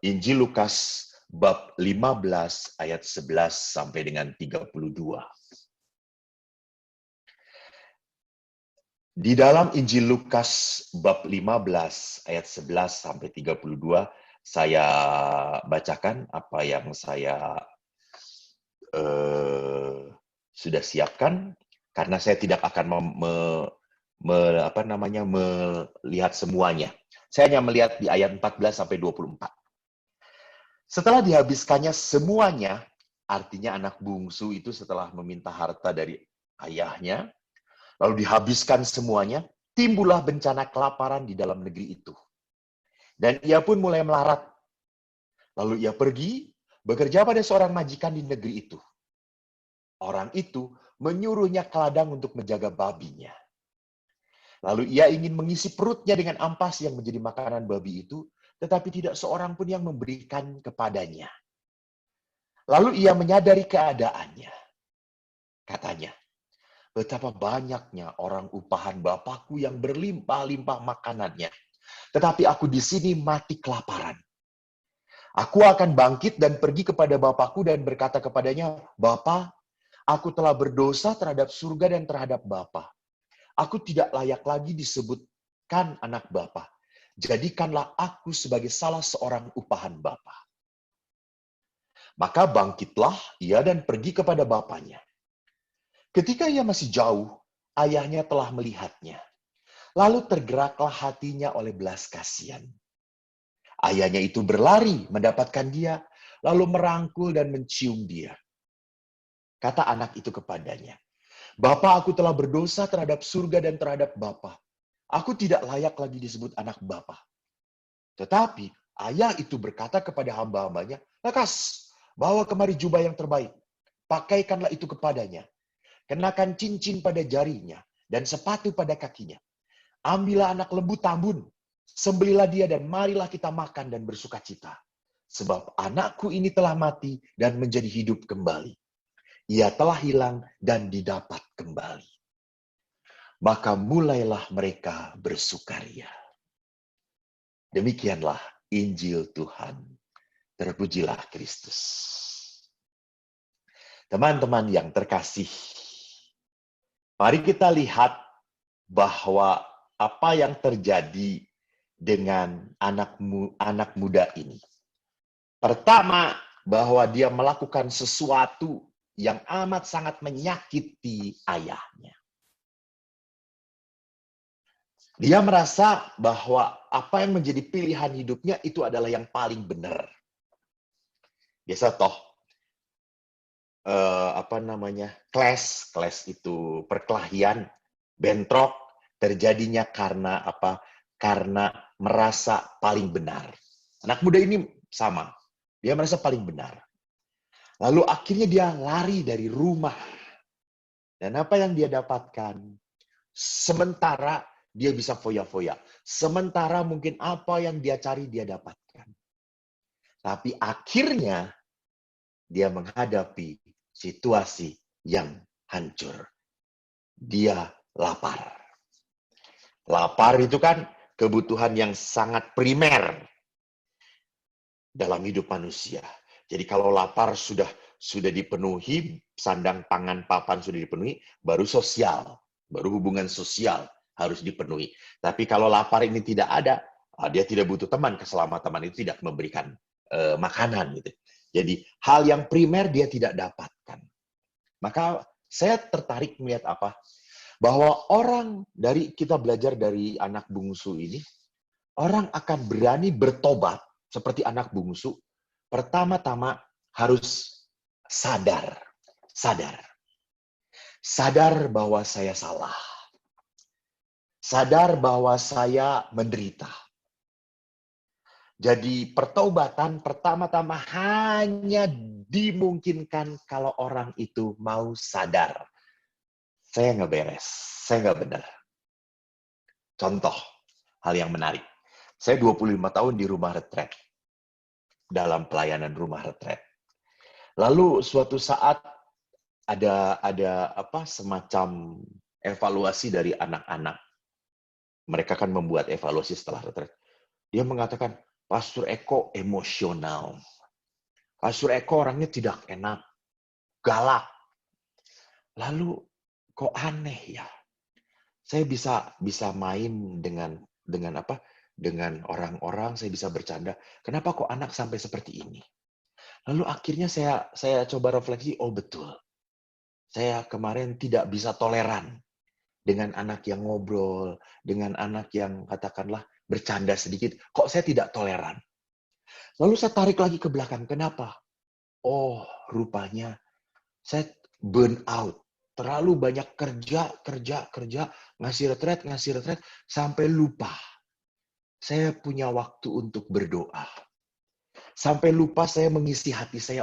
Injil Lukas bab 15 ayat 11 sampai dengan 32. Di dalam Injil Lukas bab 15 ayat 11 sampai 32, saya bacakan apa yang saya sudah siapkan, karena saya tidak akan melihat semuanya. Saya hanya melihat di ayat 14 sampai 24. Setelah dihabiskannya semuanya, artinya anak bungsu itu setelah meminta harta dari ayahnya, lalu dihabiskan semuanya, timbullah bencana kelaparan di dalam negeri itu. Dan ia pun mulai melarat. Lalu ia pergi, bekerja pada seorang majikan di negeri itu. Orang itu menyuruhnya ke ladang untuk menjaga babinya. Lalu ia ingin mengisi perutnya dengan ampas yang menjadi makanan babi itu, tetapi tidak seorang pun yang memberikan kepadanya. Lalu ia menyadari keadaannya. Katanya, betapa banyaknya orang upahan Bapakku yang berlimpah-limpah makanannya. Tetapi aku di sini mati kelaparan. Aku akan bangkit dan pergi kepada Bapakku dan berkata kepadanya, Bapa, aku telah berdosa terhadap surga dan terhadap Bapa. Aku tidak layak lagi disebutkan anak Bapa. Jadikanlah aku sebagai salah seorang upahan Bapa. Maka bangkitlah ia dan pergi kepada bapaknya. Ketika ia masih jauh, ayahnya telah melihatnya. Lalu tergeraklah hatinya oleh belas kasihan. Ayahnya itu berlari mendapatkan dia, lalu merangkul dan mencium dia. Kata anak itu kepadanya, Bapa, aku telah berdosa terhadap surga dan terhadap Bapa. Aku tidak layak lagi disebut anak Bapa. Tetapi ayah itu berkata kepada hamba-hambanya, lekas, bawa kemari jubah yang terbaik. Pakaikanlah itu kepadanya. Kenakan cincin pada jarinya dan sepatu pada kakinya. Ambillah anak lembu tambun, sembelilah dia dan marilah kita makan dan bersuka cita. Sebab anakku ini telah mati dan menjadi hidup kembali. Ia telah hilang dan didapat kembali. Maka mulailah mereka bersukaria. Demikianlah Injil Tuhan. Terpujilah Kristus. Teman-teman yang terkasih, mari kita lihat bahwa apa yang terjadi dengan anak muda ini. Pertama, bahwa dia melakukan sesuatu yang amat sangat menyakiti ayahnya. Dia merasa bahwa apa yang menjadi pilihan hidupnya itu adalah yang paling benar. Biasa toh, clash itu perkelahian, bentrok, terjadinya karena apa? Karena merasa paling benar. Anak muda ini sama, dia merasa paling benar. Lalu akhirnya dia lari dari rumah. Dan apa yang dia dapatkan? Sementara dia bisa foya-foya. Sementara mungkin apa yang dia cari dia dapatkan. Tapi akhirnya dia menghadapi situasi yang hancur. Dia lapar. Lapar itu kan kebutuhan yang sangat primer dalam hidup manusia. Jadi kalau lapar sudah dipenuhi, sandang, pangan, papan sudah dipenuhi, baru sosial, baru hubungan sosial harus dipenuhi. Tapi kalau lapar ini tidak ada, dia tidak butuh teman, selama teman itu tidak memberikan makanan gitu. Jadi hal yang primer dia tidak dapatkan. Maka saya tertarik melihat apa? Bahwa kita belajar dari anak bungsu ini, orang akan berani bertobat seperti anak bungsu. Pertama-tama harus sadar bahwa saya salah. Sadar bahwa saya menderita. Jadi pertobatan pertama-tama hanya dimungkinkan kalau orang itu mau sadar. Saya nggak beres, saya nggak benar. Contoh, hal yang menarik. Saya 25 tahun di rumah retret. Dalam pelayanan rumah retret. Lalu suatu saat ada semacam evaluasi dari anak-anak. Mereka kan membuat evaluasi setelah retret. Dia mengatakan, Pastor Eko emosional. Pastor Eko orangnya tidak enak, galak. Lalu kok aneh ya? Saya bisa main dengan apa? Dengan orang-orang, saya bisa bercanda. Kenapa kok anak sampai seperti ini? Lalu akhirnya saya coba refleksi, oh betul. Saya kemarin tidak bisa toleran dengan anak yang ngobrol, dengan anak yang katakanlah bercanda sedikit. Kok saya tidak toleran? Lalu saya tarik lagi ke belakang. Kenapa? Oh, rupanya saya burn out. Terlalu banyak kerja, ngasih retret, sampai lupa. Saya punya waktu untuk berdoa. Sampai lupa saya mengisi hati saya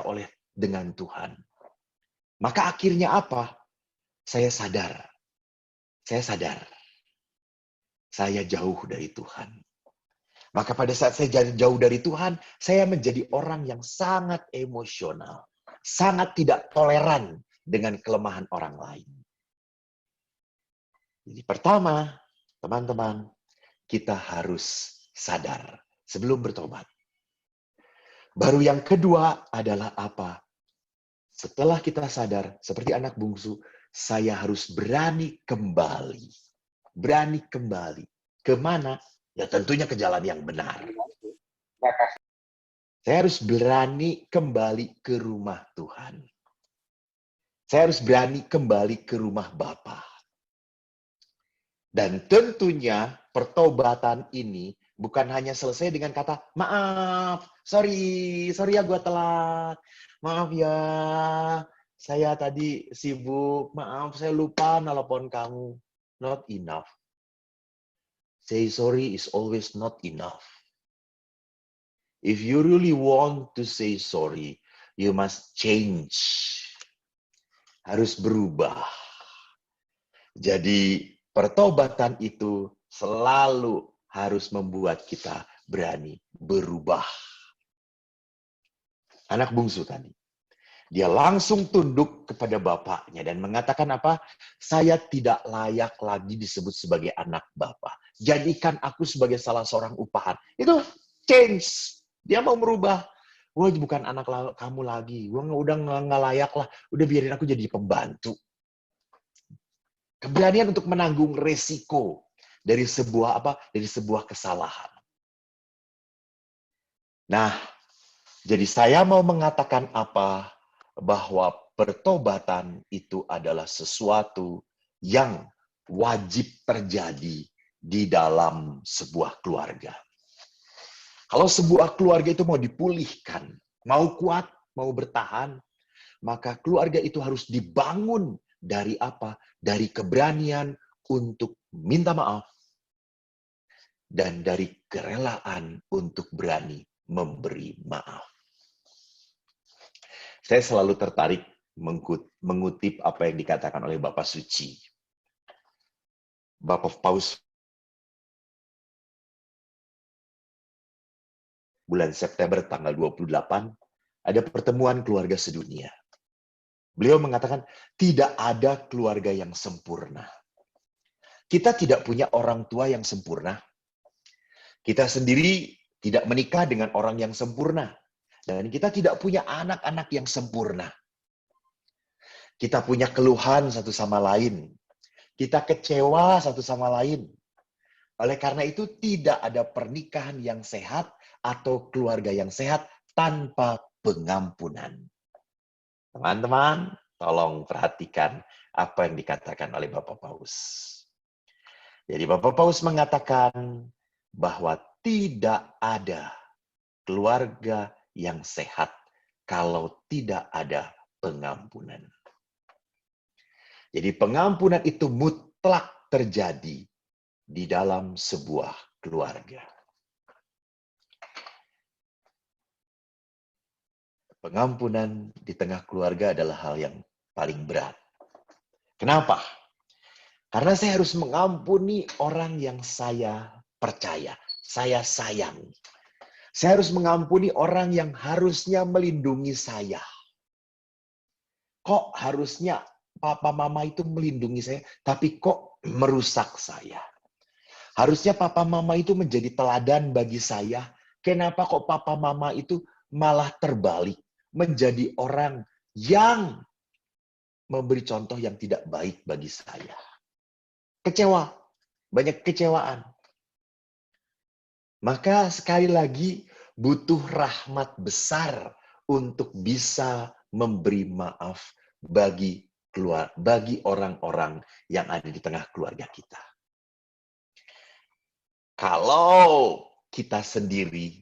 dengan Tuhan. Maka akhirnya apa? Saya sadar. Saya jauh dari Tuhan. Maka pada saat saya jauh dari Tuhan, saya menjadi orang yang sangat emosional. Sangat tidak toleran dengan kelemahan orang lain. Jadi pertama, teman-teman, kita harus sadar sebelum bertobat. Baru yang kedua adalah apa? Setelah kita sadar, seperti anak bungsu, saya harus berani kembali. Berani kembali. Kemana? Ya tentunya ke jalan yang benar. Saya harus berani kembali ke rumah Tuhan. Saya harus berani kembali ke rumah Bapa. Dan tentunya pertobatan ini bukan hanya selesai dengan kata, maaf, sorry ya gue telat. Maaf ya, saya tadi sibuk. Maaf, saya lupa nelpon kamu. Not enough. Say sorry is always not enough. If you really want to say sorry, you must change. Harus berubah. Jadi pertobatan itu selalu harus membuat kita berani berubah. Anak bungsu tadi. Dia langsung tunduk kepada bapaknya dan mengatakan apa? Saya tidak layak lagi disebut sebagai anak bapak. Jadikan aku sebagai salah seorang upahan. Itu change. Dia mau merubah. Gue bukan anak kamu lagi. Gue udah nggak layak lah. Udah biarin aku jadi pembantu. Keberanian untuk menanggung resiko dari sebuah kesalahan. Nah, jadi saya mau mengatakan apa? Bahwa pertobatan itu adalah sesuatu yang wajib terjadi di dalam sebuah keluarga. Kalau sebuah keluarga itu mau dipulihkan, mau kuat, mau bertahan, maka keluarga itu harus dibangun dari apa? Dari keberanian untuk minta maaf dan dari kerelaan untuk berani memberi maaf. Saya selalu tertarik mengutip apa yang dikatakan oleh Bapak Suci. Bapak Paus bulan September tanggal 28 ada pertemuan keluarga sedunia. Beliau mengatakan tidak ada keluarga yang sempurna. Kita tidak punya orang tua yang sempurna. Kita sendiri tidak menikah dengan orang yang sempurna. Dan kita tidak punya anak-anak yang sempurna. Kita punya keluhan satu sama lain. Kita kecewa satu sama lain. Oleh karena itu, tidak ada pernikahan yang sehat atau keluarga yang sehat tanpa pengampunan. Teman-teman, tolong perhatikan apa yang dikatakan oleh Bapak Paus. Jadi Bapak Paus mengatakan bahwa tidak ada keluarga yang sehat kalau tidak ada pengampunan. Jadi pengampunan itu mutlak terjadi di dalam sebuah keluarga. Pengampunan di tengah keluarga adalah hal yang paling berat. Kenapa? Karena saya harus mengampuni orang yang saya percaya, saya sayang. Saya harus mengampuni orang yang harusnya melindungi saya. Kok harusnya papa mama itu melindungi saya, tapi kok merusak saya? Harusnya papa mama itu menjadi teladan bagi saya, kenapa kok papa mama itu malah terbalik menjadi orang yang memberi contoh yang tidak baik bagi saya. Kecewa, banyak kekecewaan. Maka sekali lagi butuh rahmat besar untuk bisa memberi maaf bagi orang-orang yang ada di tengah keluarga kita. Kalau kita sendiri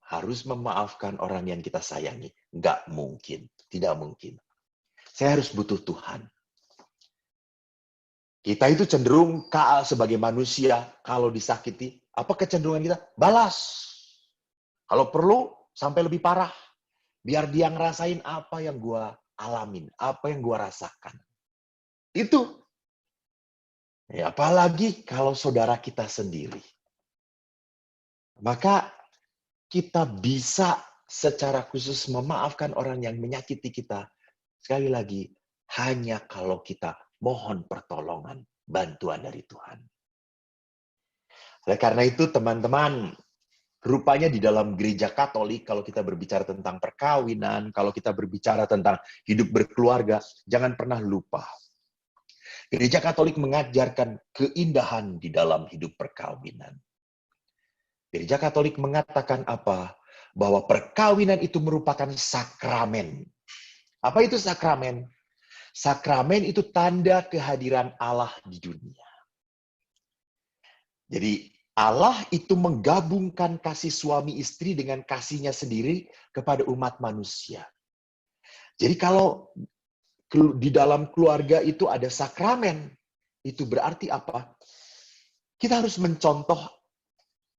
harus memaafkan orang yang kita sayangi, nggak mungkin, tidak mungkin. Saya harus butuh Tuhan. Kita itu cenderung sebagai manusia, kalau disakiti, apa kecenderungan kita? Balas. Kalau perlu, sampai lebih parah. Biar dia ngerasain apa yang gue alamin, apa yang gue rasakan. Itu. Ya, apalagi kalau saudara kita sendiri. Maka kita bisa secara khusus memaafkan orang yang menyakiti kita. Sekali lagi, hanya kalau kita mohon pertolongan, bantuan dari Tuhan. Oleh karena itu, teman-teman, rupanya di dalam gereja Katolik, kalau kita berbicara tentang perkawinan, kalau kita berbicara tentang hidup berkeluarga, jangan pernah lupa. Gereja Katolik mengajarkan keindahan di dalam hidup perkawinan. Gereja Katolik mengatakan apa? Bahwa perkawinan itu merupakan sakramen. Apa itu sakramen? Sakramen itu tanda kehadiran Allah di dunia. Jadi Allah itu menggabungkan kasih suami istri dengan kasihnya sendiri kepada umat manusia. Jadi kalau di dalam keluarga itu ada sakramen, itu berarti apa? Kita harus mencontoh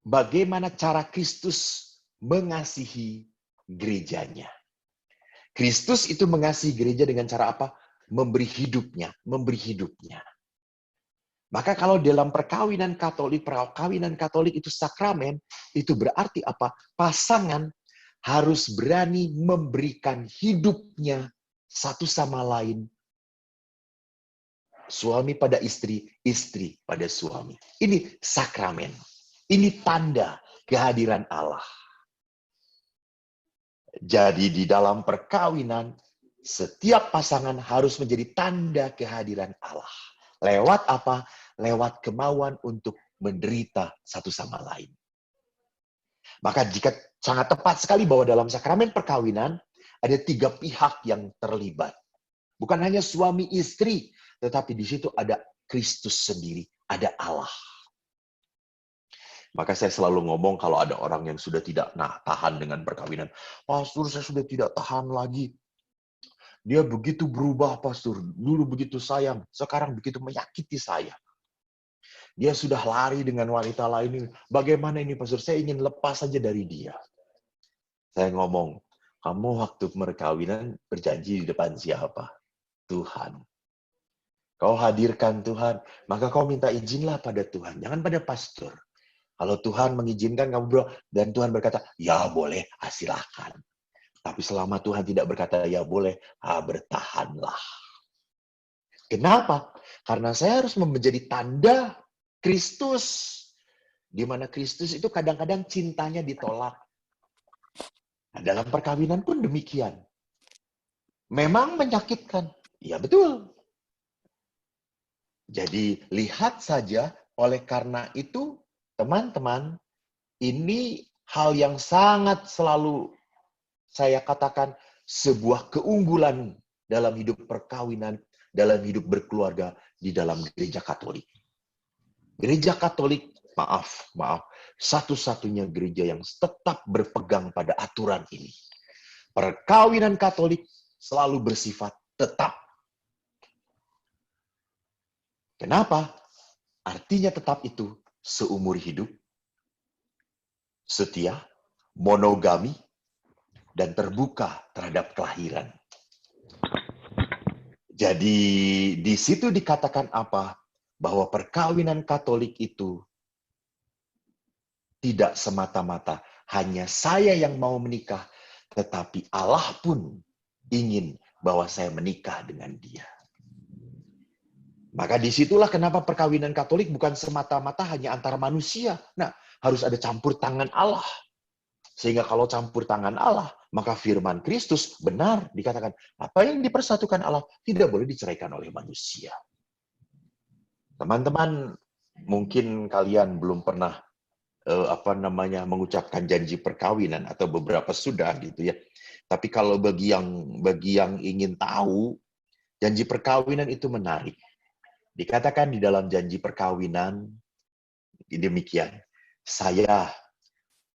bagaimana cara Kristus mengasihi gerejanya. Kristus itu mengasihi gereja dengan cara apa? Memberi hidupnya. Maka kalau dalam perkawinan Katolik itu sakramen, itu berarti apa? Pasangan harus berani memberikan hidupnya satu sama lain. Suami pada istri, istri pada suami. Ini sakramen. Ini tanda kehadiran Allah. Jadi di dalam perkawinan, setiap pasangan harus menjadi tanda kehadiran Allah. Lewat apa? Lewat kemauan untuk menderita satu sama lain. Maka jika sangat tepat sekali bahwa dalam sakramen perkawinan, ada 3 pihak yang terlibat. Bukan hanya suami istri, tetapi di situ ada Kristus sendiri, ada Allah. Maka saya selalu ngomong kalau ada orang yang sudah tidak tahan dengan perkawinan. Pastor, saya sudah tidak tahan lagi. Dia begitu berubah, Pastor. Dulu begitu sayang, sekarang begitu menyakiti saya. Dia sudah lari dengan wanita lain. Bagaimana ini, Pastor? Saya ingin lepas saja dari dia. Saya ngomong, kamu waktu perkawinan berjanji di depan siapa? Tuhan. Kau hadirkan Tuhan, maka kau minta izinlah pada Tuhan. Jangan pada pastor. Kalau Tuhan mengizinkan kamu berdoa, dan Tuhan berkata, ya boleh, silakan. Tapi selama Tuhan tidak berkata, ya boleh, bertahanlah. Kenapa? Karena saya harus menjadi tanda Kristus. Di mana Kristus itu kadang-kadang cintanya ditolak. Nah, dalam perkawinan pun demikian. Memang menyakitkan. Ya betul. Jadi lihat saja, oleh karena itu, teman-teman, ini hal yang sangat selalu saya katakan sebuah keunggulan dalam hidup perkawinan, dalam hidup berkeluarga di dalam gereja Katolik. Gereja Katolik, maaf, satu-satunya gereja yang tetap berpegang pada aturan ini. Perkawinan Katolik selalu bersifat tetap. Kenapa? Artinya tetap itu seumur hidup, setia, monogami, dan terbuka terhadap kelahiran. Jadi di situ dikatakan apa? Bahwa perkawinan Katolik itu tidak semata-mata hanya saya yang mau menikah, tetapi Allah pun ingin bahwa saya menikah dengan dia. Maka disitulah kenapa perkawinan Katolik bukan semata-mata hanya antara manusia. Nah, harus ada campur tangan Allah. Sehingga kalau campur tangan Allah, maka firman Kristus benar dikatakan, apa yang dipersatukan Allah tidak boleh diceraikan oleh manusia. Teman-teman, mungkin kalian belum pernah mengucapkan janji perkawinan atau beberapa sudah gitu ya. Tapi kalau bagi yang ingin tahu, janji perkawinan itu menarik. Dikatakan di dalam janji perkawinan demikian, saya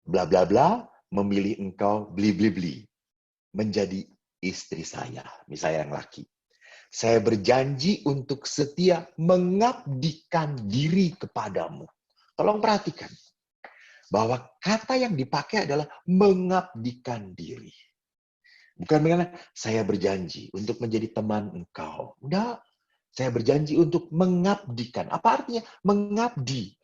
bla bla bla memilih engkau bli bli bli menjadi istri saya, misalnya yang laki. Saya berjanji untuk setia mengabdikan diri kepadamu. Tolong perhatikan bahwa kata yang dipakai adalah mengabdikan diri. Bukan karena saya berjanji untuk menjadi teman engkau. Enggak, saya berjanji untuk mengabdikan. Apa artinya mengabdi?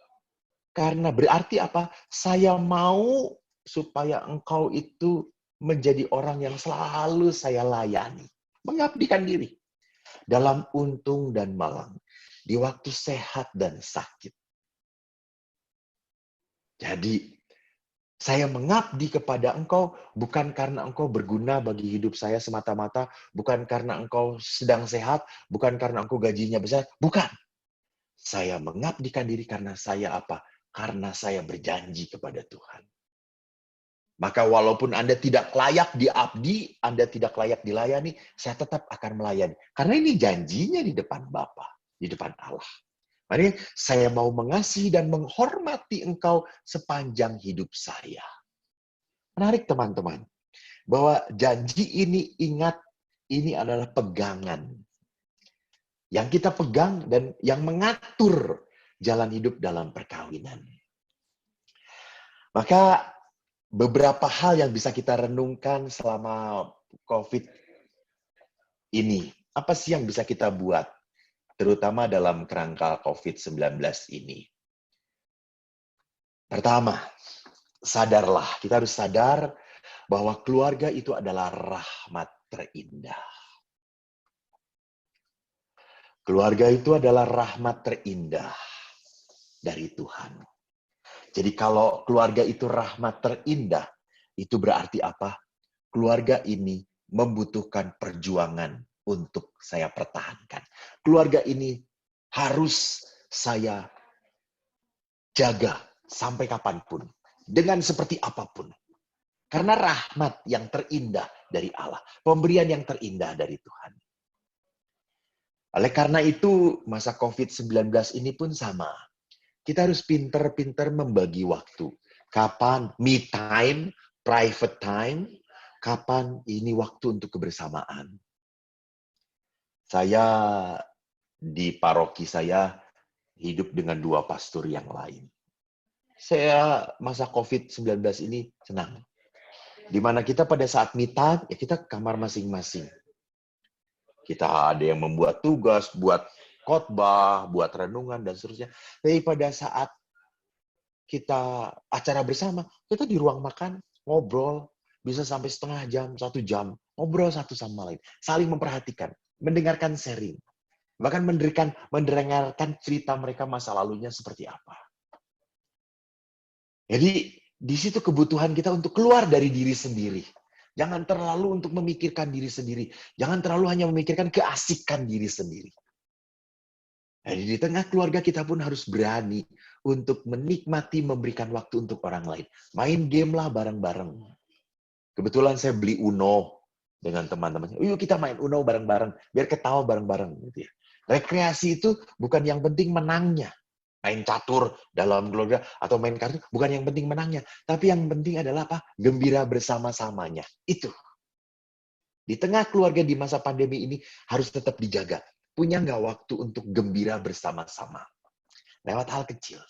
Karena berarti apa? Saya mau supaya engkau itu menjadi orang yang selalu saya layani. Mengabdikan diri. Dalam untung dan malang. Di waktu sehat dan sakit. Jadi, saya mengabdi kepada engkau bukan karena engkau berguna bagi hidup saya semata-mata, bukan karena engkau sedang sehat, bukan karena engkau gajinya besar, bukan. Saya mengabdikan diri karena saya apa? Karena saya berjanji kepada Tuhan. Maka walaupun Anda tidak layak diabdi, Anda tidak layak dilayani, saya tetap akan melayani. Karena ini janjinya di depan Bapa, di depan Allah. Makanya saya mau mengasihi dan menghormati engkau sepanjang hidup saya. Menarik teman-teman, bahwa janji ini ingat, ini adalah pegangan. Yang kita pegang dan yang mengatur jalan hidup dalam perkawinan. Maka beberapa hal yang bisa kita renungkan selama COVID ini. Apa sih yang bisa kita buat? Terutama dalam kerangka COVID-19 ini. Pertama, sadarlah. Kita harus sadar bahwa keluarga itu adalah rahmat terindah. Keluarga itu adalah rahmat terindah dari Tuhan. Jadi kalau keluarga itu rahmat terindah, itu berarti apa? Keluarga ini membutuhkan perjuangan untuk saya pertahankan. Keluarga ini harus saya jaga sampai kapanpun. Dengan seperti apapun. Karena rahmat yang terindah dari Allah. Pemberian yang terindah dari Tuhan. Oleh karena itu, masa COVID-19 ini pun sama. Kita harus pintar-pintar membagi waktu. Kapan me time, private time, kapan ini waktu untuk kebersamaan. Saya di paroki saya hidup dengan 2 pastor yang lain. Saya masa COVID-19 ini senang. Di mana kita pada saat me time, ya kita ke kamar masing-masing. Kita ada yang membuat tugas, buat khotbah, buat renungan, dan seterusnya. Tapi pada saat kita acara bersama, kita di ruang makan, ngobrol, bisa sampai setengah jam, 1 jam, ngobrol satu sama lain. Saling memperhatikan, mendengarkan sharing. Bahkan mendengarkan cerita mereka masa lalunya seperti apa. Jadi, di situ kebutuhan kita untuk keluar dari diri sendiri. Jangan terlalu untuk memikirkan diri sendiri. Jangan terlalu hanya memikirkan keasikan diri sendiri. Jadi di tengah keluarga kita pun harus berani untuk menikmati memberikan waktu untuk orang lain. Main game lah bareng-bareng. Kebetulan saya beli Uno dengan teman-teman. Yuk kita main Uno bareng-bareng, biar ketawa bareng-bareng. Gitu ya. Rekreasi itu bukan yang penting menangnya. Main catur dalam keluarga atau main kartu, bukan yang penting menangnya. Tapi yang penting adalah apa? Gembira bersama-samanya. Itu. Di tengah keluarga di masa pandemi ini harus tetap dijaga. Punya nggak waktu untuk gembira bersama-sama? Lewat hal kecil.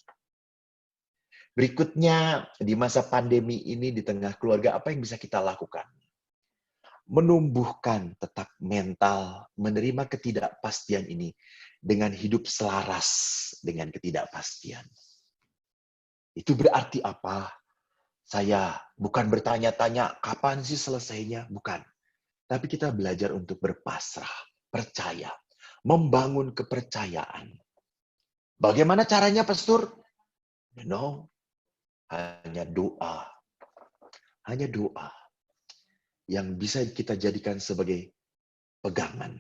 Berikutnya, di masa pandemi ini, di tengah keluarga, apa yang bisa kita lakukan? Menumbuhkan tetap mental, menerima ketidakpastian ini dengan hidup selaras dengan ketidakpastian. Itu berarti apa? Saya bukan bertanya-tanya kapan sih selesainya, bukan. Tapi kita belajar untuk berpasrah, percaya, membangun kepercayaan. Bagaimana caranya, Pastor? No, hanya doa. Hanya doa yang bisa kita jadikan sebagai pegangan.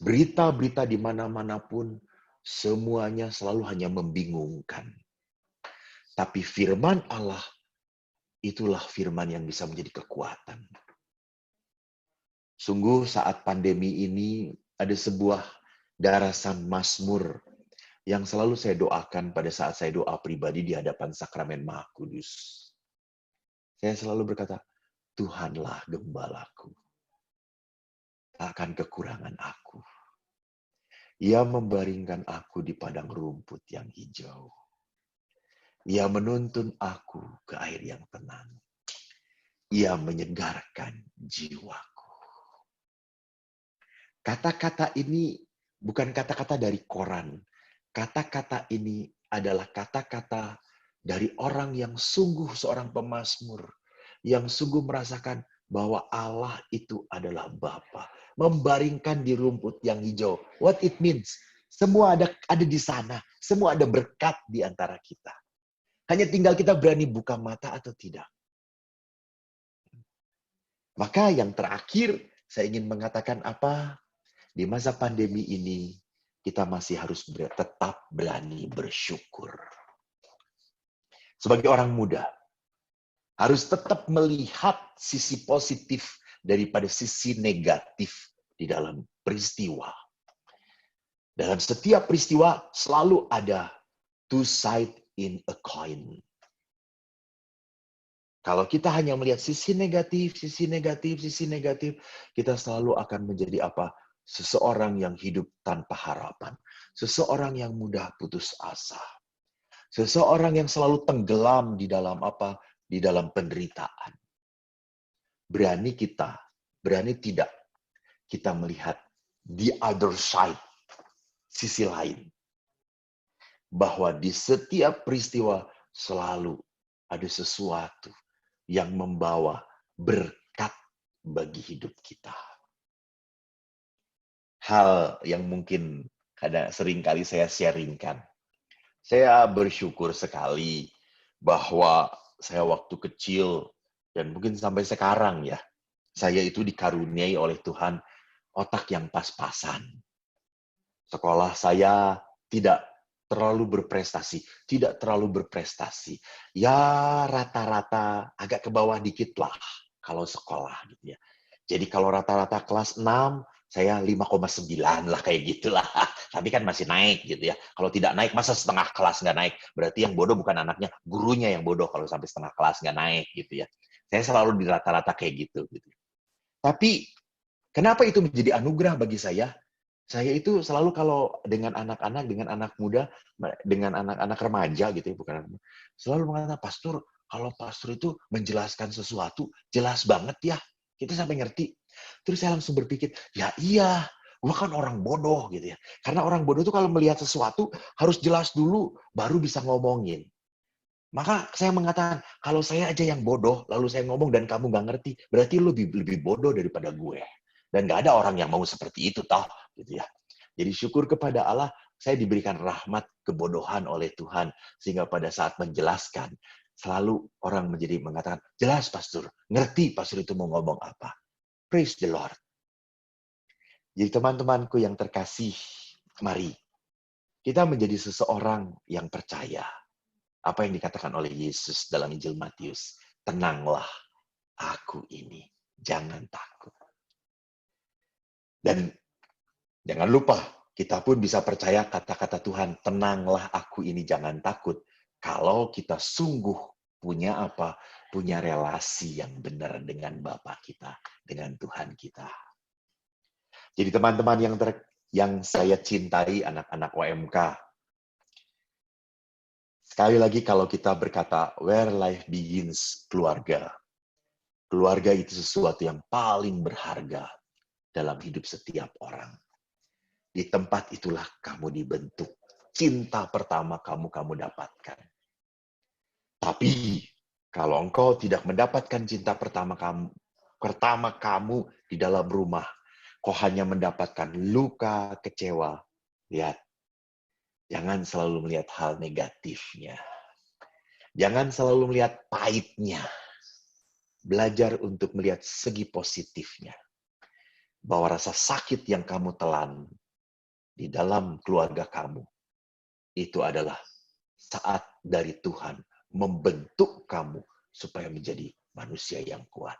Berita-berita di mana-mana pun semuanya selalu hanya membingungkan. Tapi firman Allah itulah firman yang bisa menjadi kekuatan. Sungguh saat pandemi ini ada sebuah darasan Mazmur yang selalu saya doakan pada saat saya doa pribadi di hadapan Sakramen Maha Kudus. Saya selalu berkata, Tuhanlah gembalaku, takkan kekurangan aku. Ia membaringkan aku di padang rumput yang hijau. Ia menuntun aku ke air yang tenang. Ia menyegarkan jiwaku. Kata-kata ini bukan kata-kata dari koran. Kata-kata ini adalah kata-kata dari orang yang sungguh seorang pemazmur, yang sungguh merasakan bahwa Allah itu adalah Bapa, membaringkan di rumput yang hijau. What it means? Semua ada di sana, semua ada berkat di antara kita. Hanya tinggal kita berani buka mata atau tidak. Maka yang terakhir, saya ingin mengatakan apa? Di masa pandemi ini, kita masih harus tetap berani bersyukur. Sebagai orang muda, harus tetap melihat sisi positif daripada sisi negatif di dalam peristiwa. Dalam setiap peristiwa selalu ada two sides in a coin. Kalau kita hanya melihat sisi negatif, kita selalu akan menjadi apa? Seseorang yang hidup tanpa harapan. Seseorang yang mudah putus asa. Seseorang yang selalu tenggelam di dalam apa? Di dalam penderitaan. Berani tidak kita melihat the other side, sisi lain. Bahwa di setiap peristiwa selalu ada sesuatu yang membawa berkat bagi hidup kita. Hal yang mungkin sering kali saya sharingkan. Saya bersyukur sekali bahwa saya waktu kecil, dan mungkin sampai sekarang ya, saya itu dikaruniai oleh Tuhan otak yang pas-pasan. Sekolah saya tidak terlalu berprestasi. Ya rata-rata agak ke bawah dikit lah kalau sekolah gitu ya. Jadi kalau rata-rata kelas 6, saya 5,9 lah kayak gitulah. Tapi kan masih naik gitu ya. Kalau tidak naik, masa setengah kelas nggak naik? Berarti yang bodoh bukan anaknya, gurunya yang bodoh kalau sampai setengah kelas nggak naik gitu ya. Saya selalu di rata-rata kayak gitu. Tapi kenapa itu menjadi anugerah bagi saya? Saya itu selalu kalau dengan anak-anak, dengan anak muda, dengan anak-anak remaja gitu ya, bukan anak, selalu mengatakan, Pastor, kalau pastor itu menjelaskan sesuatu, jelas banget ya. Kita sampai ngerti. Terus saya langsung berpikir, ya iya, gua kan orang bodoh gitu ya. Karena orang bodoh itu kalau melihat sesuatu, harus jelas dulu, baru bisa ngomongin. Maka saya mengatakan, kalau saya aja yang bodoh, lalu saya ngomong dan kamu nggak ngerti, berarti lu lebih bodoh daripada gue. Dan nggak ada orang yang mau seperti itu, toh, gitu ya. Jadi syukur kepada Allah, saya diberikan rahmat kebodohan oleh Tuhan, sehingga pada saat menjelaskan, selalu orang menjadi mengatakan, jelas pastor, ngerti pastor itu mau ngomong apa. Praise the Lord. Jadi teman-temanku yang terkasih, mari kita menjadi seseorang yang percaya. Apa yang dikatakan oleh Yesus dalam Injil Matius, tenanglah aku ini, jangan takut. Dan jangan lupa, kita pun bisa percaya kata-kata Tuhan, tenanglah aku ini, jangan takut. Kalau kita sungguh punya apa? Punya relasi yang benar dengan Bapa kita, dengan Tuhan kita. Jadi teman-teman yang saya cintai, anak-anak OMK, sekali lagi kalau kita berkata, where life begins, keluarga. Keluarga itu sesuatu yang paling berharga dalam hidup setiap orang. Di tempat itulah kamu dibentuk. Cinta pertama kamu dapatkan. Tapi kalau engkau tidak mendapatkan cinta pertama kamu di dalam rumah, kau hanya mendapatkan luka, kecewa. Lihat, jangan selalu melihat hal negatifnya. Jangan selalu melihat pahitnya. belajar untuk melihat segi positifnya. Bahwa rasa sakit yang kamu telan di dalam keluarga kamu, itu adalah saat dari Tuhan membentuk kamu supaya menjadi manusia yang kuat.